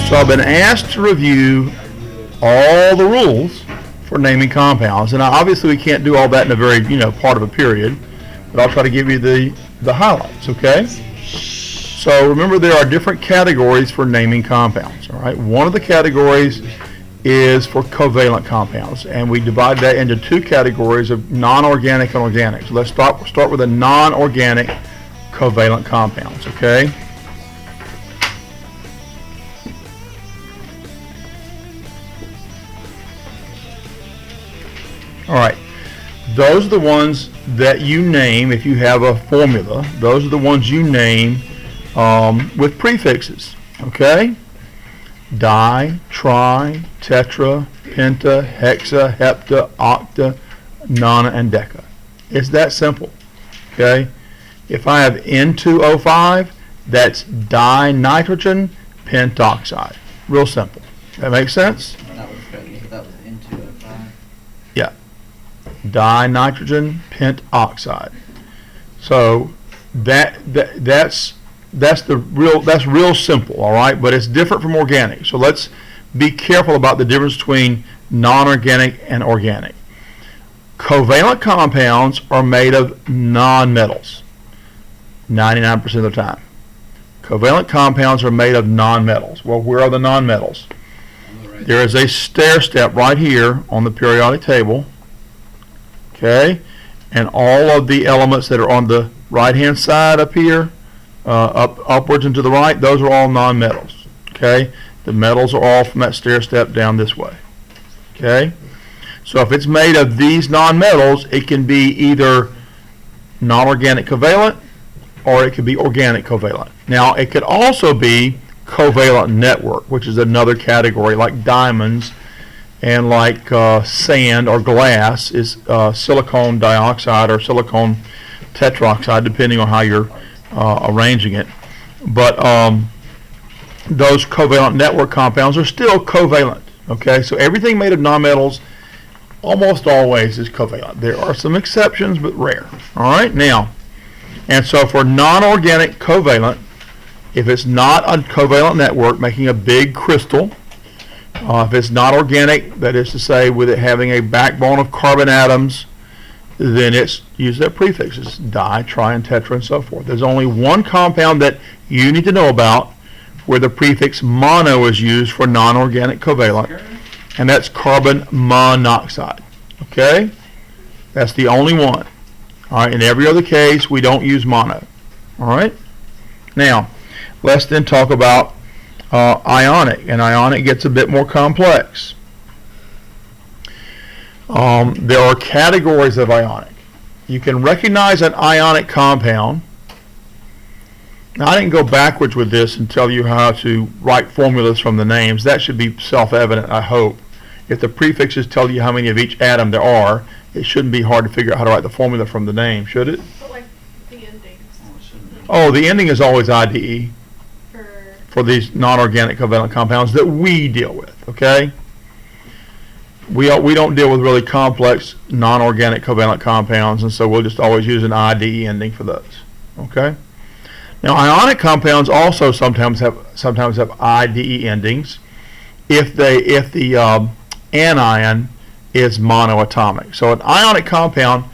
So I've been asked to review all the rules for naming compounds, and obviously we can't do all that in a very, part of a period, but I'll try to give you the highlights, okay? So remember, there are different categories for naming compounds, all right? One of the categories is for covalent compounds, and we divide that into two categories of non-organic and organic. So let's start with the non-organic covalent compounds, okay? All right, those are the ones that you name if you have a formula. Those are the ones you name with prefixes, okay? Di, tri, tetra, penta, hexa, hepta, octa, nona, and deca. It's that simple, okay? If I have N2O5, that's dinitrogen pentoxide. Real simple. That makes sense? That was N2O5. Yeah. Dinitrogen pentoxide. So that's real simple, all right? But it's different from organic. So let's be careful about the difference between non-organic and organic. Covalent compounds are made of nonmetals 99% of the time. Covalent compounds are made of nonmetals. Well, where are the nonmetals? There is a stair step right here on the periodic table, okay? And all of the elements that are on the right-hand side up here, upwards and to the right, those are all nonmetals, okay? The metals are all from that stair step down this way, okay? So if it's made of these nonmetals, it can be either non-organic covalent or it could be organic covalent. Now, it could also be covalent network, which is another category, like diamonds and like sand or glass is silicon dioxide or silicon tetroxide, depending on how you're arranging it. But those covalent network compounds are still covalent, okay? So everything made of nonmetals almost always is covalent. There are some exceptions, but rare. All right, now, and so for non-organic covalent, if it's not a covalent network making a big crystal, if it's not organic, that is to say with it having a backbone of carbon atoms, then it's use their prefixes, di, tri, and tetra, and so forth. There's only one compound that you need to know about where the prefix mono is used for non-organic covalent, and that's carbon monoxide, okay? That's the only one. All right, in every other case, we don't use mono, all right? Now, let's then talk about ionic, and ionic gets a bit more complex. There are categories of ionic. You can recognize an ionic compound. Now, I didn't go backwards with this and tell you how to write formulas from the names. That should be self-evident, I hope. If the prefixes tell you how many of each atom there are, it shouldn't be hard to figure out how to write the formula from the name, should it? But like the endings. Oh, the ending is always IDE for these non-organic covalent compounds that we deal with, okay? We don't deal with really complex non-organic covalent compounds, and so we'll just always use an IDE ending for those, okay? Now, ionic compounds also sometimes have IDE endings if the anion is monoatomic. So an ionic compound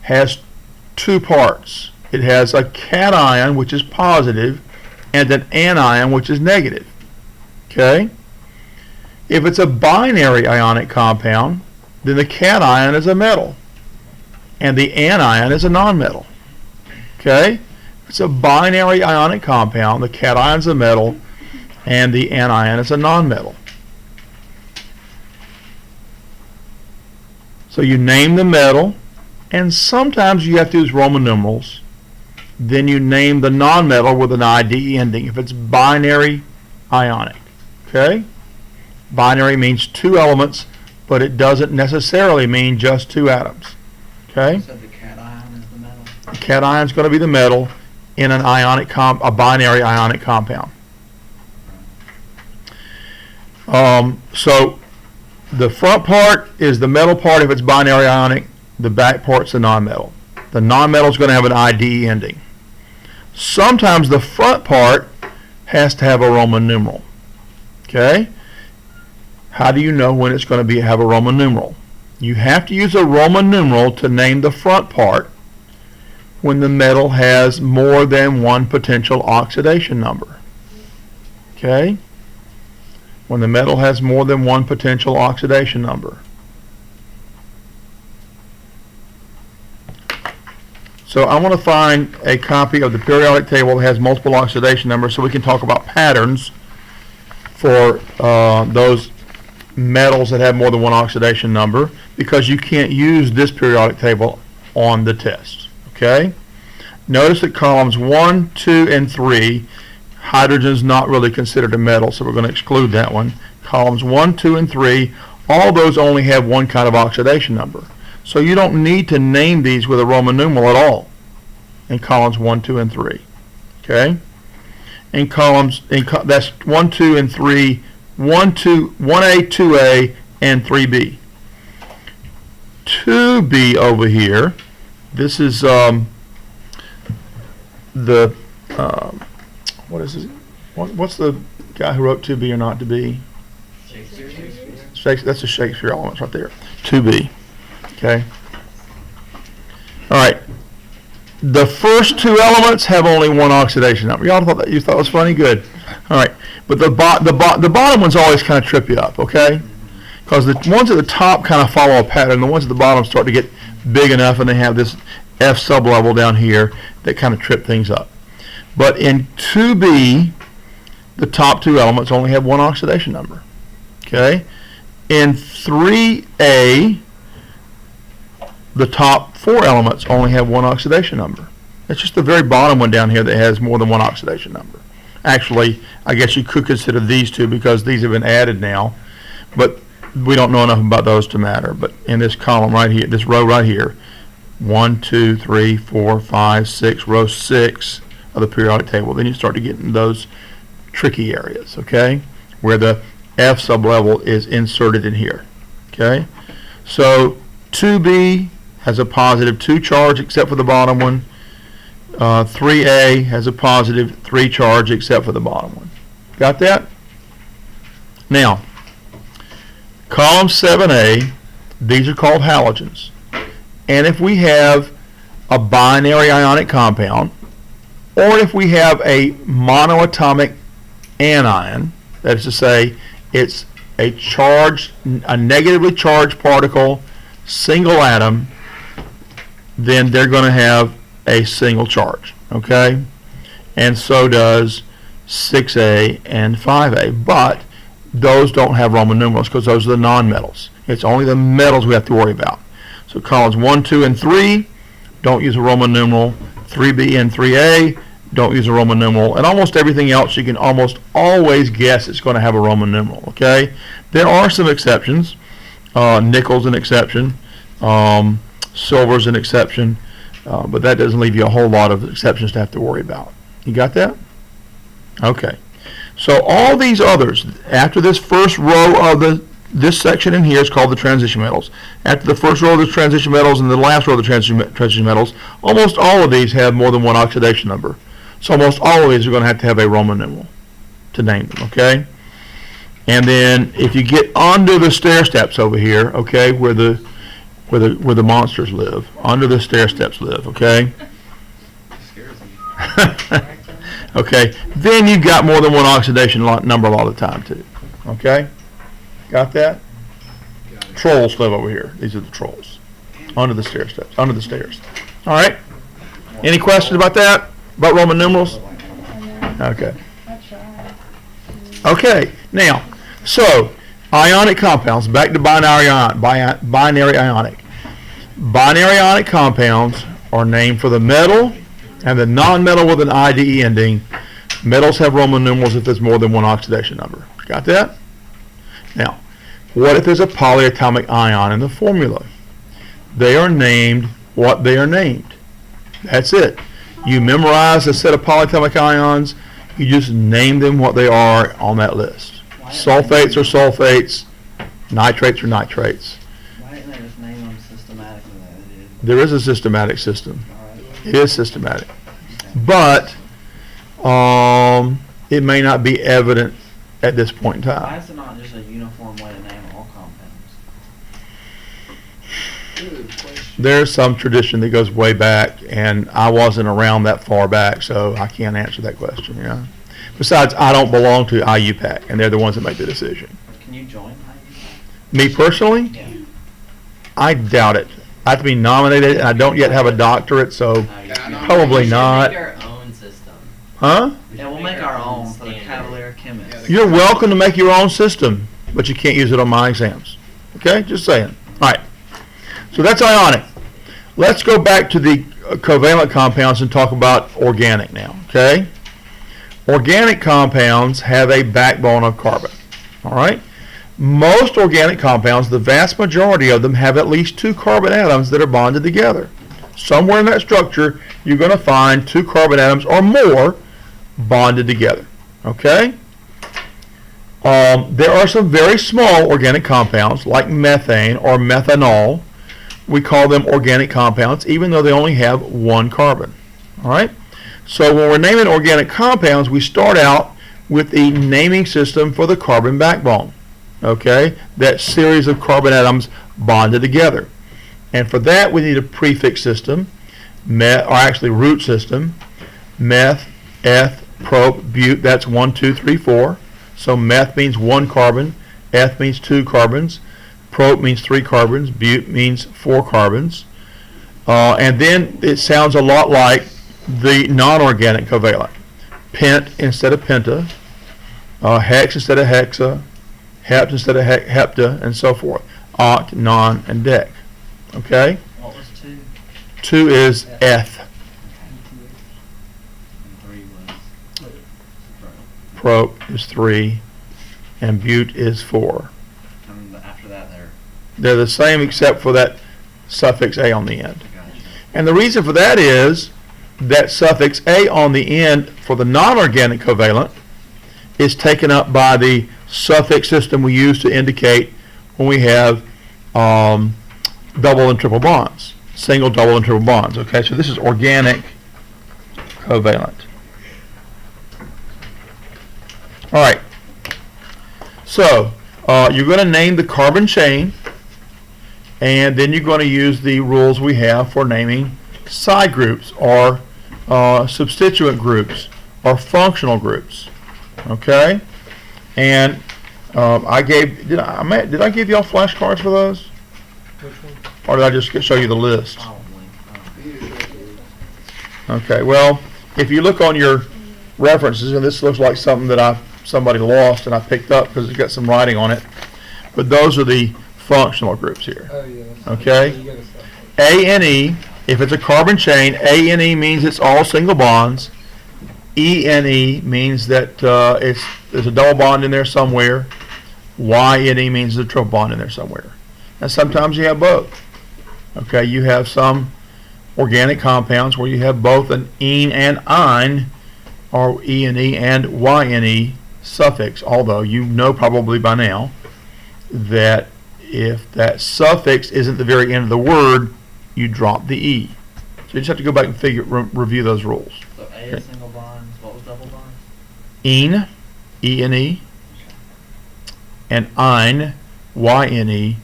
has two parts. It has a cation, which is positive, and an anion, which is negative. Okay? If it's a binary ionic compound, then the cation is a metal, and the anion is a nonmetal. Okay? If it's a binary ionic compound, the cation is a metal, and the anion is a nonmetal. So you name the metal, and sometimes you have to use Roman numerals. Then you name the nonmetal with an IDE ending if it's binary ionic. Okay? Binary means two elements, but it doesn't necessarily mean just two atoms. Okay? So the cation is the metal? The cation is going to be the metal in an a binary ionic compound. So the front part is the metal part if it's binary ionic. The back part's the nonmetal. The nonmetal is going to have an IDE ending. Sometimes the front part has to have a Roman numeral. Okay? How do you know when it's going to have a Roman numeral? You have to use a Roman numeral to name the front part when the metal has more than one potential oxidation number. Okay? When the metal has more than one potential oxidation number. So I want to find a copy of the periodic table that has multiple oxidation numbers so we can talk about patterns for those metals that have more than one oxidation number, because you can't use this periodic table on the test. Okay? Notice that columns 1, 2, and 3, hydrogen is not really considered a metal, so we're going to exclude that one. Columns 1, 2, and 3, all those only have one kind of oxidation number. So you don't need to name these with a Roman numeral at all in columns 1, 2, and 3. Okay? In columns, that's 1, 2, and 3, 1A, 2A, and 3B. 2B over here, this is what is it? What's the guy who wrote 2B or not to be? Shakespeare. That's a Shakespeare element right there. 2B. Okay. All right. The first two elements have only one oxidation number. Y'all thought that was funny? Good. All right. But the bottom ones always kind of trip you up, okay? Because the ones at the top kind of follow a pattern. The ones at the bottom start to get big enough, and they have this F sublevel down here that kind of trip things up. But in 2B, the top two elements only have one oxidation number. Okay? In 3A, the top four elements only have one oxidation number. It's just the very bottom one down here that has more than one oxidation number. Actually, I guess you could consider these two because these have been added now, but we don't know enough about those to matter. But in this column right here, this row right here, 1, 2, 3, 4, 5, 6, row 6 of the periodic table, then you start to get in those tricky areas, okay, where the F sublevel is inserted in here. Okay, so 2B has a positive 2 charge except for the bottom one. 3A has a positive 3 charge except for the bottom one. Got that? Now, column 7A, these are called halogens. And if we have a binary ionic compound, or if we have a monoatomic anion, that is to say, it's a negatively charged particle, single atom, then they're going to have a single charge, okay? And so does 6A and 5A, but those don't have Roman numerals because those are the nonmetals. It's only the metals we have to worry about. So columns 1, 2, and 3 don't use a Roman numeral. 3B and 3A don't use a Roman numeral. And almost everything else you can almost always guess it's going to have a Roman numeral, okay? There are some exceptions. Nickel's an exception. Silver's an exception. But that doesn't leave you a whole lot of exceptions to have to worry about. You got that? Okay. So all these others, after this first row of this section in here is called the transition metals. After the first row of the transition metals and the last row of the transition metals, almost all of these have more than one oxidation number. So almost all of these are going to have a Roman numeral to name them, okay? And then if you get onto the stair steps over here, okay, where the monsters live, under the stair steps live, okay? Okay, then you've got more than one oxidation number a lot of the time too, okay? Got that? Trolls live over here. These are the trolls. Under the stair steps, under the stairs. All right? Any questions about that? About Roman numerals? Okay. Okay, now, so, ionic compounds, back to binary ionic. Binary ionic compounds are named for the metal and the non-metal with an IDE ending. Metals have Roman numerals if there's more than one oxidation number. Got that? Now, what if there's a polyatomic ion in the formula? They are named what they are named. That's it. You memorize a set of polyatomic ions, you just name them what they are on that list. Sulfates are sulfates, nitrates are nitrates. Why didn't they just name them systematically like they did? There is a systematic system. Alright. It is systematic. But it may not be evident at this point in Why time. is it not just a uniform way to name all compounds? Good question. There's some tradition that goes way back, and I wasn't around that far back, so I can't answer that question, you know. Besides, I don't belong to IUPAC, and they're the ones that make the decision. Can you join Me personally, Yeah. I doubt it. I have to be nominated, and I don't yet have a doctorate, so probably We should not. make our own system. Huh? We Yeah, should we'll make our own for the standard. Cavalier Chemists. Yeah, You're welcome to make your own system, but you can't use it on my exams. Okay? Just saying. All right. So that's ionic. Let's go back to the covalent compounds and talk about organic now. Okay? Organic compounds have a backbone of carbon. All right? Most organic compounds, the vast majority of them, have at least 2 carbon atoms that are bonded together. Somewhere in that structure, you're going to find 2 carbon atoms or more bonded together. Okay? There are some very small organic compounds like methane or methanol. We call them organic compounds even though they only have 1 carbon. All right? So when we're naming organic compounds, we start out with the naming system for the carbon backbone. Okay? That series of carbon atoms bonded together. And for that, we need a prefix system, or actually root system, meth, eth, prop, bute. That's 1, 2, 3, 4. So meth means 1 carbon, eth means 2 carbons, prop means 3 carbons, bute means 4 carbons. And then it sounds a lot like the non-organic covalent. Pent instead of penta, hex instead of hexa, hept instead of hepta, and so forth. Oct, non, and dec. Okay? What was 2? 2 is eth. And 3 was Prop is 3, and bute is 4. And after that, They're the same except for that suffix a on the end. gotcha. And the reason for that is that suffix a on the end for the non-organic covalent is taken up by the suffix system we use to indicate when we have double and triple bonds. Single, double, and triple bonds. Okay, so this is organic covalent. All right. So you're going to name the carbon chain, and then you're going to use the rules we have for naming side groups or substituent groups or functional groups. Okay, and did I give y'all flashcards for those, Which one? or did I just show you the list? Probably. Okay, well, if you look on your references, and this looks like something that somebody lost and I picked up because it's got some writing on it, but those are the functional groups here. Oh, yeah. Okay. You gotta stop. A and E, if it's a carbon chain, A and E means it's all single bonds. E and E means that there's a double bond in there somewhere. Y and E means there's a triple bond in there somewhere. And sometimes you have both. Okay, you have some organic compounds where you have both an ene and ine, or E and E and Y and E suffix, although you know probably by now that if that suffix isn't the very end of the word, you drop the E. So you just have to go back and review those rules. So A is single bonds. What was double bonds? Ene, E and E, and ine, Y and E,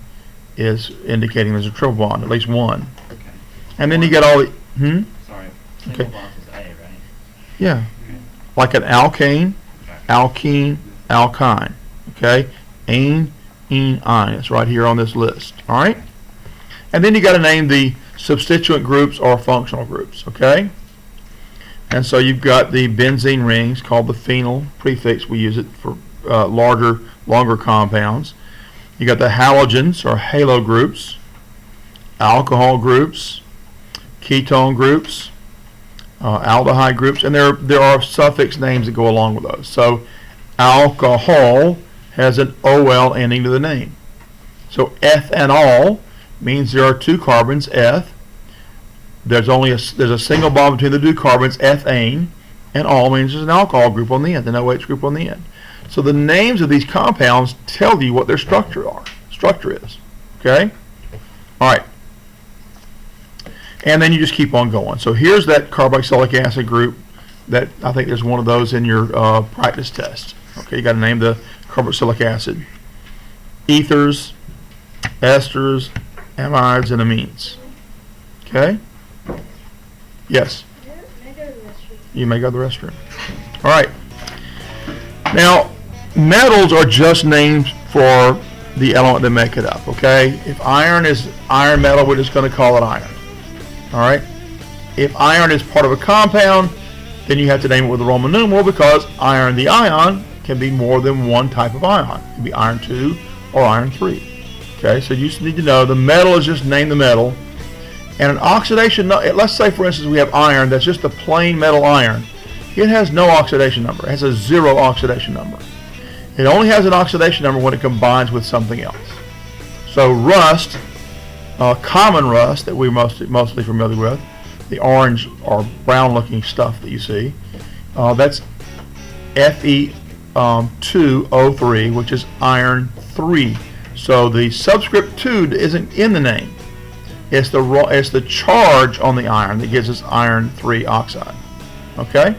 is indicating there's a triple bond, at least one. Okay. And then you get all the, Sorry. Single Okay. bonds is A, right? yeah, like an alkane, alkene, alkyne, okay? Ane, ene, ine, it's right here on this list, all right? And then you got to name the substituent groups or functional groups, okay? And so you've got the benzene rings called the phenyl prefix. We use it for longer compounds. You got the halogens or halo groups, alcohol groups, ketone groups, aldehyde groups, and there are suffix names that go along with those. So alcohol has an OL ending to the name. So ethanol means there are 2 carbons, eth. There's a single bond between the 2 carbons, ethane, and all means there's an alcohol group on the end, an OH group on the end. So the names of these compounds tell you what their structure is. Okay? All right. And then you just keep on going. So here's that carboxylic acid group that I think there's one of those in your practice test. Okay, you got to name the carboxylic acid. Ethers, esters, amides, and amines. Okay? Yes? You may go to the restroom. All right. Now, metals are just names for the element that make it up, okay? If iron is iron metal, we're just going to call it iron. All right? If iron is part of a compound, then you have to name it with a Roman numeral because iron, the ion, can be more than one type of ion. It can be iron 2 or iron 3. Okay, so you just need to know the metal is just name the metal. And an oxidation, let's say for instance we have iron that's just a plain metal iron. It has no oxidation number. It has a 0 oxidation number. It only has an oxidation number when it combines with something else. So rust, common rust that we're mostly familiar with, the orange or brown looking stuff that you see, that's Fe2O3, which is iron 3. So the subscript 2 isn't in the name. It's the charge on the iron that gives us iron 3 oxide. Okay?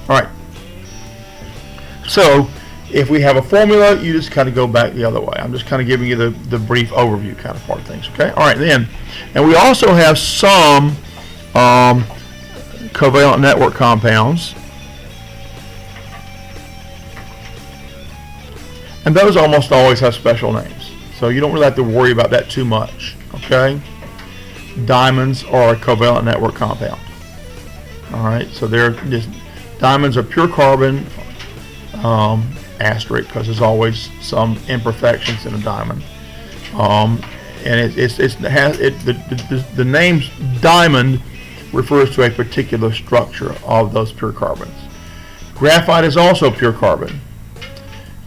All right. So if we have a formula, you just kind of go back the other way. I'm just kind of giving you the brief overview kind of part of things. Okay? All right, then. And we also have some covalent network compounds. And those almost always have special names. So you don't really have to worry about that too much. Okay? Diamonds are a covalent network compound. All right, so they're just diamonds are pure carbon, asterisk, because there's always some imperfections in a diamond. And the name diamond refers to a particular structure of those pure carbons. Graphite is also pure carbon,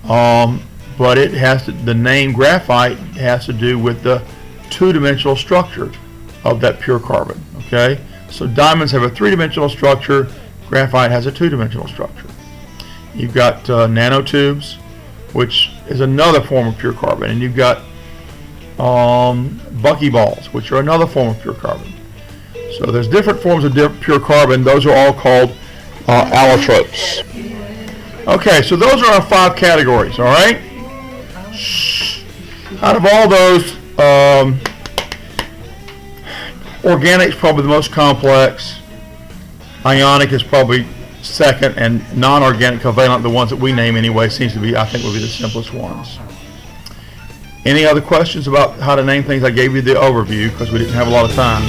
but the name graphite has to do with the two-dimensional structure of that pure carbon. Okay, so diamonds have a three-dimensional structure. Graphite has a two-dimensional structure. You've got nanotubes, which is another form of pure carbon, and you've got buckyballs, which are another form of pure carbon. So there's different forms of pure carbon. Those are all called allotropes. Okay, so those are our 5 categories. All right. Out of all those, organic is probably the most complex. Ionic is probably second, and non-organic covalent, the ones that we name anyway, seems to be, I think, would be the simplest ones. Any other questions about how to name things? I gave you the overview because we didn't have a lot of time.